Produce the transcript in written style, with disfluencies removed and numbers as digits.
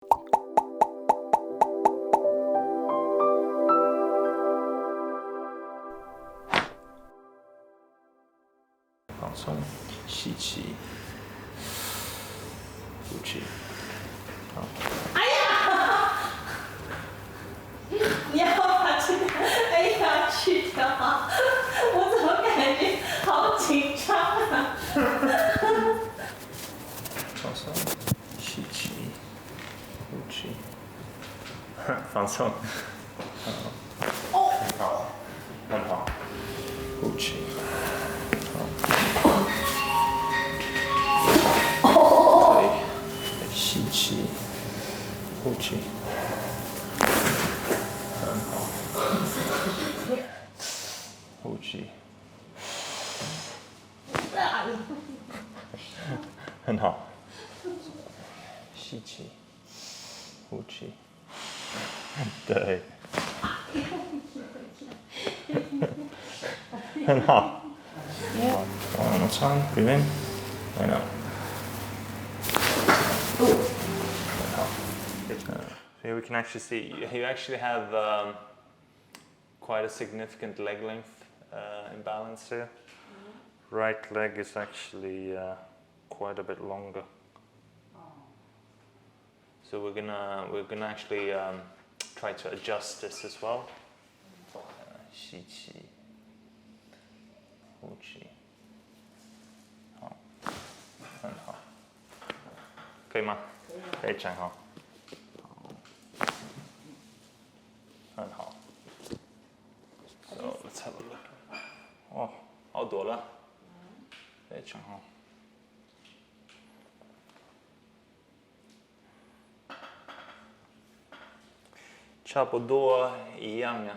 放松，吸气，呼气。好。哎呀！你要把这个哎呀去掉，我怎么感觉好紧张啊？放松，吸气，呼气，放松。哦，很好，很好，呼气。可以，吸气，呼气，很好，呼气，很好，吸气，呼气，对，很好。One more time, breathe in and out. Here we can actually see you actually have quite a significant leg length imbalance here. Right leg is actually quite a bit longer. So we're gonna actually try to adjust this as well. 吸气，呼气，好，很好，可以吗？可以站好。很好。So let's have a look. 哦，好多了，非常好。差不多一样呀。